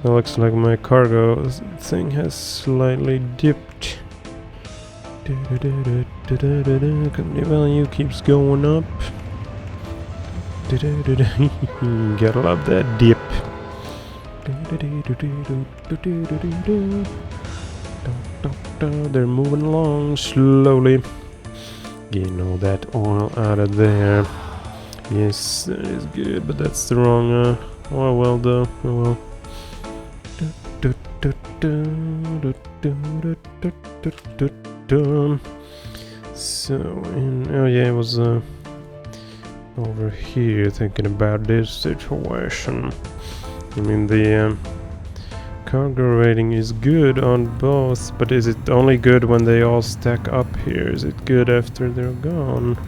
It looks like my cargo thing has slightly dipped. Company value keeps going up. Gotta love that dip. They're moving along slowly. Getting all that oil out of there. Yes, that is good, but that's the wrong oil well though. Oh well. So, oh yeah, it was over here thinking about this situation. I mean, the cargo rating is good on both, but is it only good when they all stack up here? Is it good after they're gone?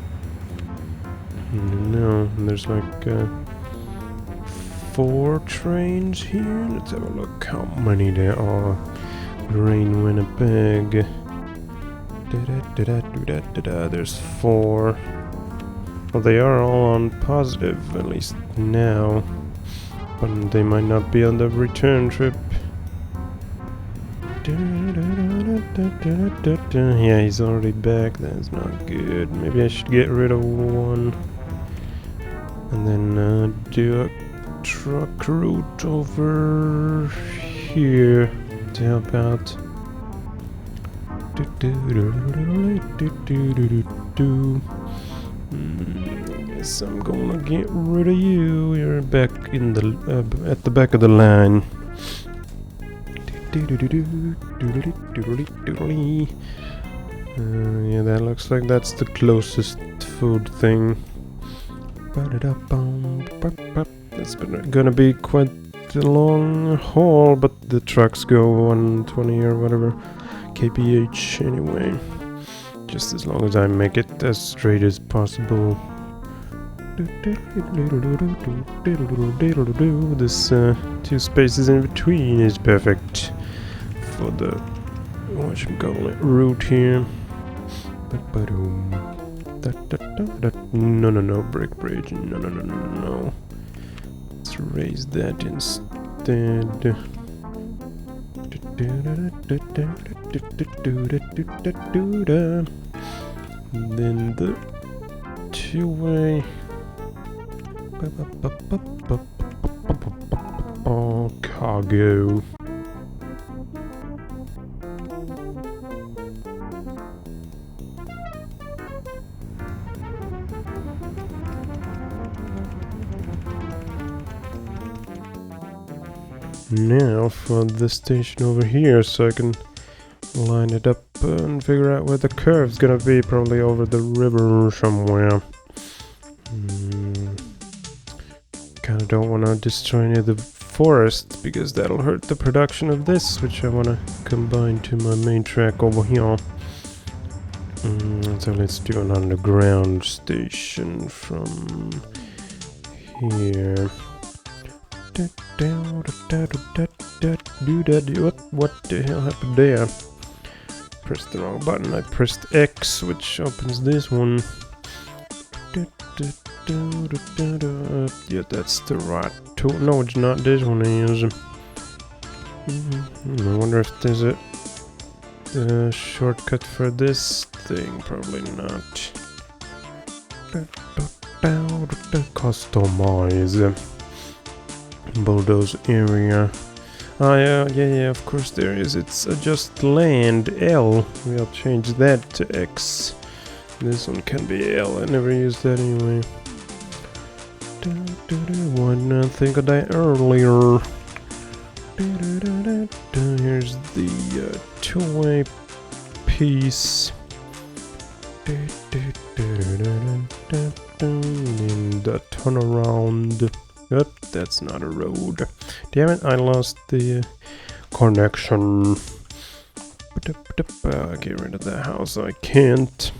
No, there's like 4 trains here. Let's have a look how many there are. Grain Winnipeg. There's 4. Well, they are all on positive, at least now. But they might not be on the return trip. Yeah, he's already back. That's not good. Maybe I should get rid of one. And then do a truck route over here to help out. Guess I'm gonna get rid of you. You're back in the at the back of the line. Yeah, that looks like that's the closest food thing. It's gonna be quite a long haul, but the trucks go 120 or whatever kph anyway. Just as long as I make it as straight as possible. This 2 spaces in between is perfect for the route here. No, brake bridge. No. Let's raise that instead. Then the 2-way. Cargo. Now for the station over here, so I can line it up and figure out where the curve's gonna be. Probably over the river somewhere. Kinda don't want to destroy any of the forest because that'll hurt the production of this, which I want to combine to my main track over here. So let's do an underground station from here. What the hell happened there? Pressed the wrong button. I pressed X, which opens this one. Yeah, that's the right tool. No, it's not. This one is. I wonder if there's a shortcut for this thing. Probably not. Customize. Bulldoze area. Oh yeah, of course there is. It's adjust land L. We'll change that to X. This one can be L. I never used that anyway. Why didn't I think of that earlier? Here's the 2-way piece. And the turnaround. Yep, that's not a road. Damn it, I lost the connection. Get rid of that house. I can't.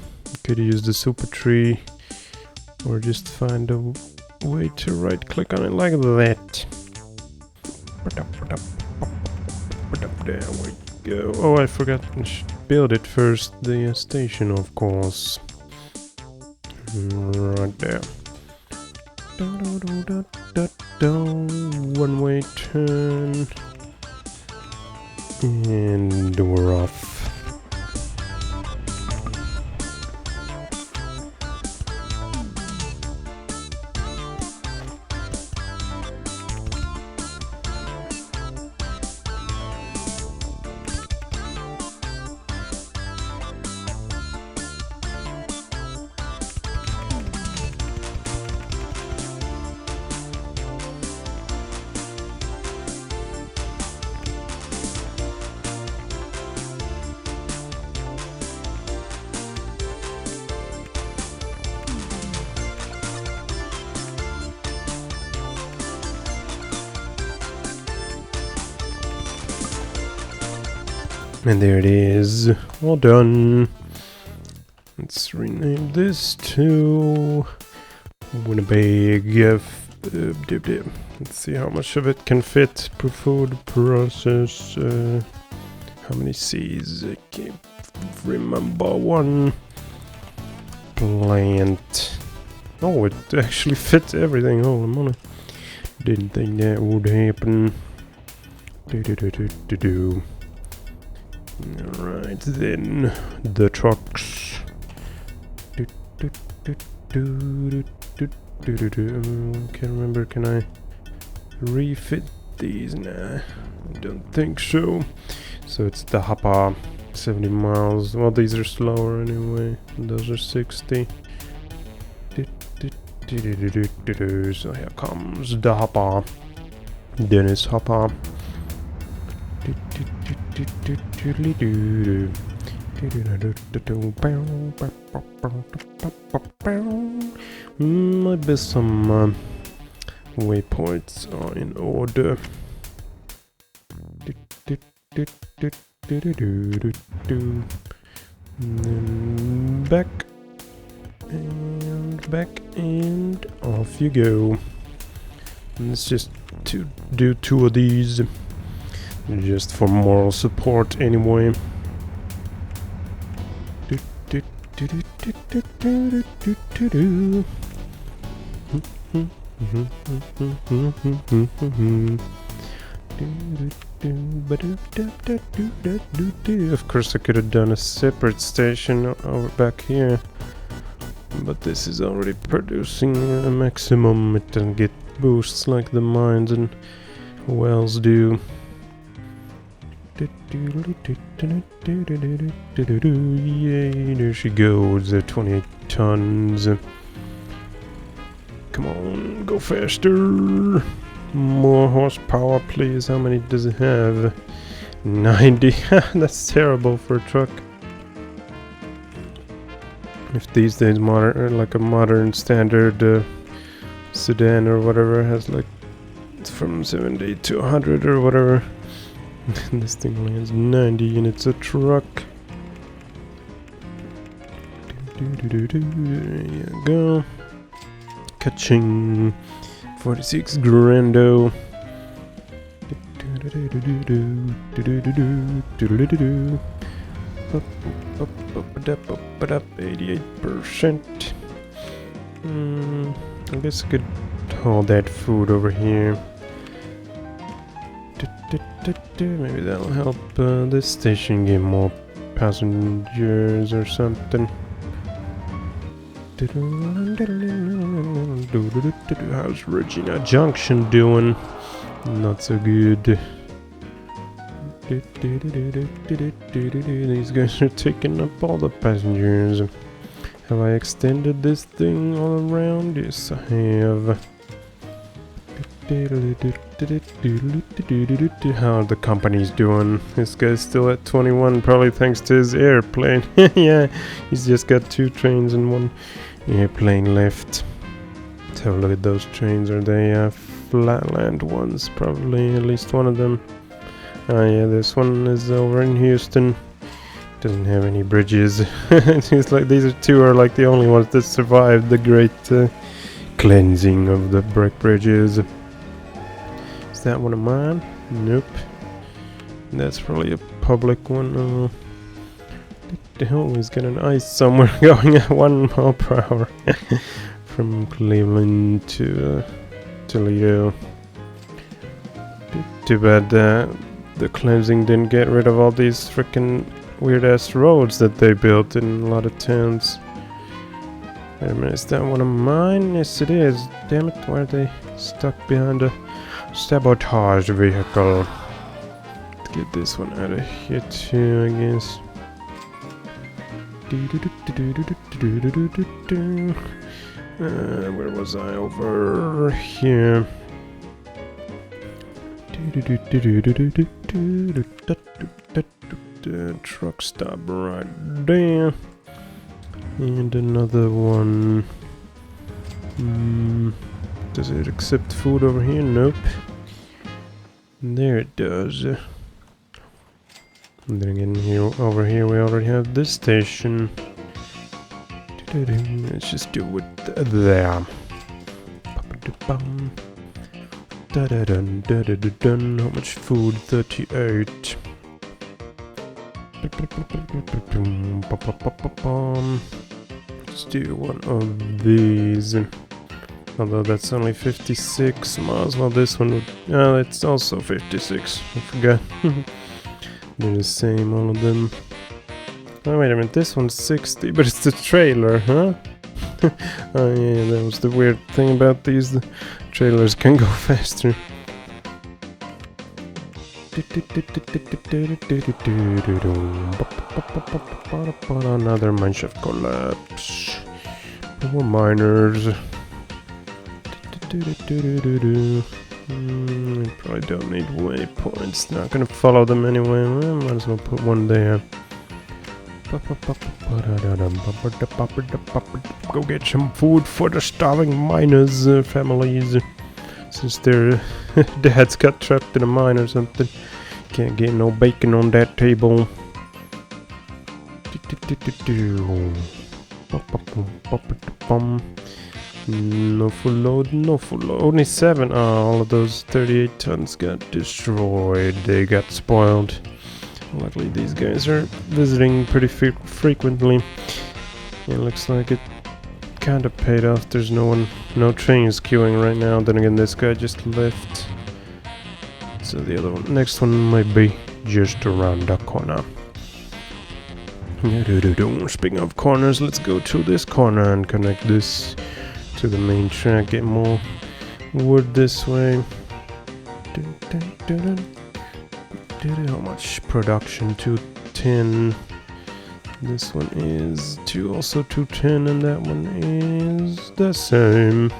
Could use the super tree. Or just find a way to right click on it like that. There we go. Oh, I forgot to build it first. The station, of course. Right there. 1-way turn. And we're off. And there it is, all done. Let's rename this to Winnipeg. Let's see how much of it can fit per food process. How many C's? I can't remember. One plant. Oh, it actually fits everything. Holy moly. Didn't think that would happen. Alright then, the trucks. Can't remember, can I refit these? Nah, I don't think so. So it's the hopper, 70 miles. Well, these are slower anyway. Those are 60. So here comes the hopper. Dennis Hopper. Maybe some waypoints are in order. And then back and off you go. And let's just do 2 of these. Just for moral support anyway. Of course I could have done a separate station over back here, but this is already producing a maximum. It doesn't get boosts like the mines and wells do. Yay, there she goes, 28 tons. Come on, go faster. More horsepower, please. How many does it have? 90. That's terrible for a truck. If these days like a modern standard sedan or whatever has like from 70 to 100 or whatever. This thing only has 90 and it's a truck. There you go. Ka-ching. 46 grando. Up 88%. I guess I could hold that food over here. Maybe that'll help this station get more passengers or something. How's Regina Junction doing? Not so good. These guys are taking up all the passengers. Have I extended this thing all around? Yes, I have. How the company's doing? This guy's still at 21, probably thanks to his airplane. Yeah, he's just got 2 trains and 1 airplane left. Let's have a look at those trains. Are they flatland ones? Probably at least one of them. Oh yeah, this one is over in Houston. Doesn't have any bridges. It's like these 2 are like the only ones that survived the great cleansing of the brick bridges. Is that one of mine? Nope. That's probably a public one. What the hell? He's got an ice somewhere going at 1 mile per hour from Cleveland to Toledo. Too bad the cleansing didn't get rid of all these freaking weird ass roads that they built in a lot of towns. Wait a minute, is that one of mine? Yes it is. Damn it, why are they stuck behind a sabotage vehicle? Let's get this one out of here too, I guess. Where was I? Over here. Truck stop right there. And another one. Does it accept food over here? Nope. There it does. And then again, here, over here we already have this station. Let's just do it there. How much food? 38. Let's do one of these. Although that's only 56. Might as well this one would... Oh, it's also 56. I forgot. They're the same, all of them. Oh, wait a minute. This one's 60, but it's the trailer, huh? Oh, yeah, that was the weird thing about these. The trailers can go faster. Another mineshaft collapse. More miners. Probably don't need waypoints. Not gonna follow them anyway. Well, might as well put one there. Go get some food for the starving miners' families. Since their dads got trapped in a mine or something. Can't get no bacon on that table. No full load, no full load. Only 7. Oh, all of those 38 tons got destroyed. They got spoiled. Luckily, these guys are visiting pretty frequently. It looks like it kind of paid off. There's no trains queuing right now. Then again, this guy just left. So the other one, next one might be just around the corner. Speaking of corners, let's go to this corner and connect this to the main track. Get more wood this way. How much production? 210. This one is also 210, and that one is the same.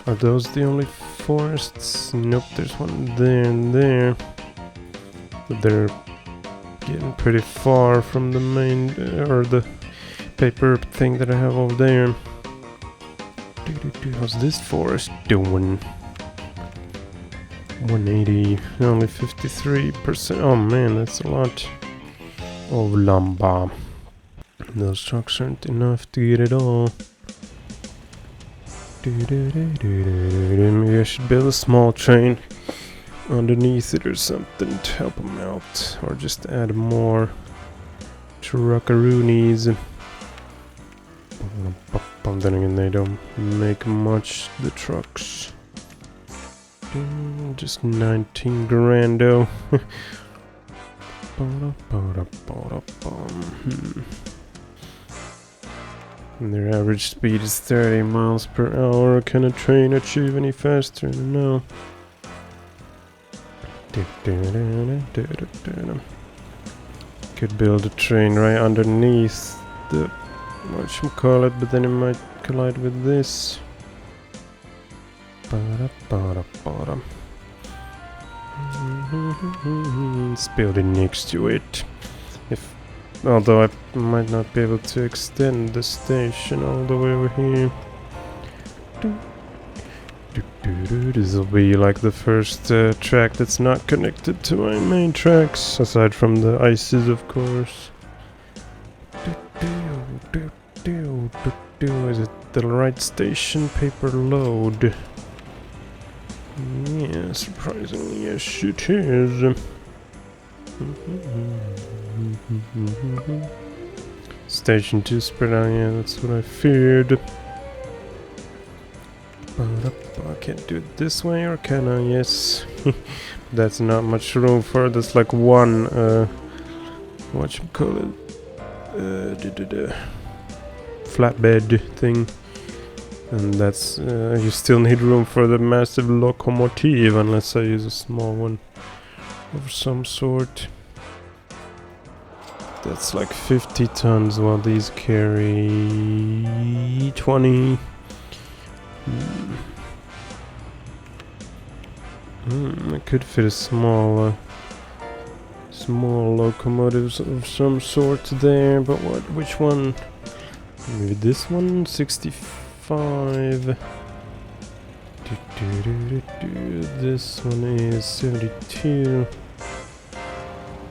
Are those the only forests? Nope, there's one there and there. But they're getting pretty far from the main or the paper thing that I have over there. How's this forest doing? 180, only 53%. Oh man, that's a lot of lumber. Those trucks aren't enough to get it all. Maybe I should build a small train underneath it or something to help them out, or just add more truckaroonies. Then again, they don't make much, the trucks. Just 19 grando. And their average speed is 30 miles per hour. Can a train achieve any faster? No. Could build a train right underneath the whatchamacallit, but then it might collide with this. It's building next to it. Although I might not be able to extend the station all the way over here. This will be like the first track that's not connected to my main tracks, aside from the ices, of course. Is it the right station? Paper load. Yeah, surprisingly, yes it is. Station 2 spread out, yeah, that's what I feared. I can't do it this way, or can I? Yes. That's not much room for. That's like one whatchamacallit, flatbed thing, and that's you still need room for the massive locomotive unless I use a small one of some sort. That's like 50 tons, while these carry 20. I could fit a small locomotives of some sort there, but which one? Maybe this one, 65. This one is 72.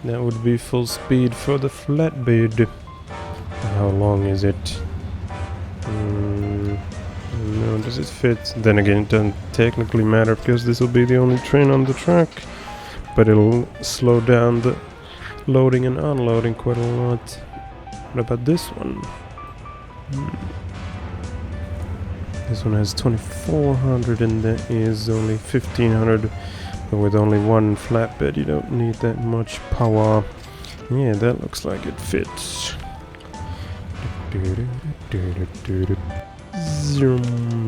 That would be full speed for the flatbed. How long is it? No, does it fit? Then again, it doesn't technically matter because this will be the only train on the track. But it'll slow down the loading and unloading quite a lot. What about this one? This one has 2400 and that is only 1500. But with only one flatbed, you don't need that much power. Yeah, that looks like it fits.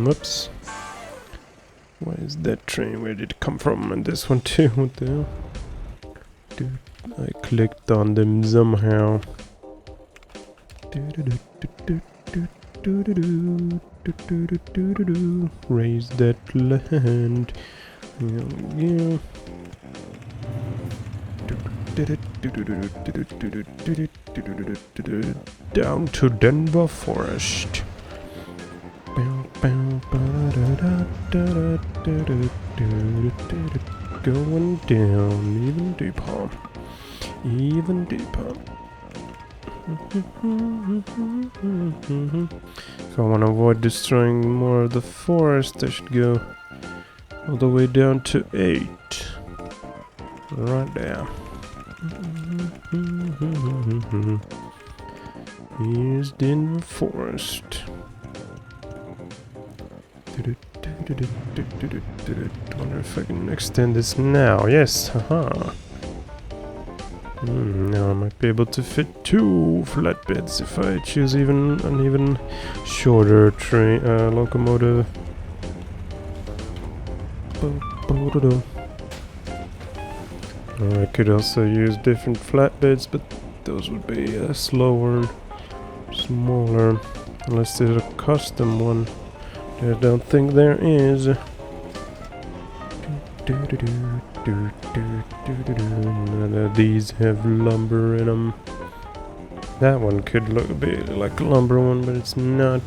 Oops. Why is that train? Where did it come from? And this one too. What the hell? Dude, I clicked on them somehow. Raise that land. Yeah. Down to Denver Forest. Going down even deeper. Even deeper. If I want to avoid destroying more of the forest, I should go all the way down to 8. Right there. Here's Denver Forest. Wonder if I can extend this now. Yes, haha. Now I might be able to fit 2 flatbeds if I choose an even shorter train locomotive. Or I could also use different flatbeds, but those would be slower, smaller, unless there's a custom one. I don't think there is. None of these have lumber in them. That one could look a bit like a lumber one, but it's not.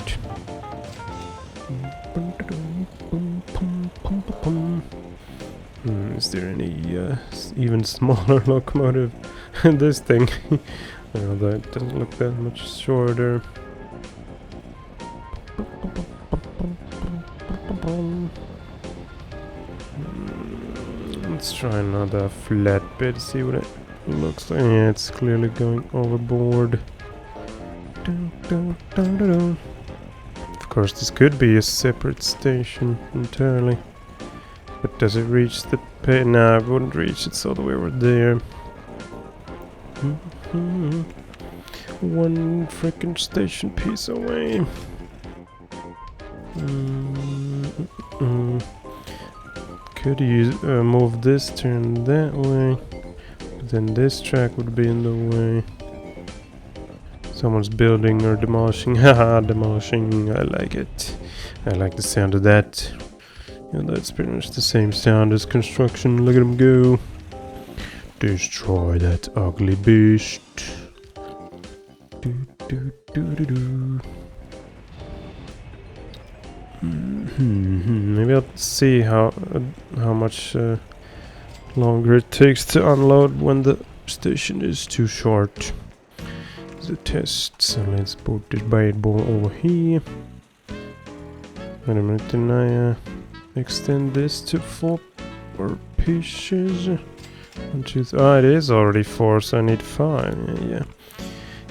Is there any even smaller locomotive? This thing. Well, that doesn't look that much shorter. Let's try another flatbed, see what it looks like. Yeah, it's clearly going overboard. Of course, this could be a separate station entirely. But does it reach the pay? Nah, it wouldn't reach. It's all the way over there. One freaking station piece away. Could you move this turn that way? But then this track would be in the way. Someone's building or demolishing. Haha, demolishing. I like it. I like the sound of that. Yeah, that's pretty much the same sound as construction. Look at him go. Destroy that ugly beast. Maybe I'll see how much longer it takes to unload when the station is too short. It's a test, so let's put this bad boy over here. Wait a minute, didn't I extend this to 4 pieces? 1, 2, 3. Ah, it is already 4, so I need 5.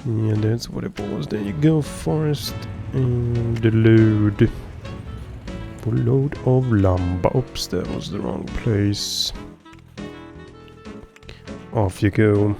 Yeah, that's what it was. There you go, forest. And the load. Full load of lumber. Oops, that was the wrong place. off you go.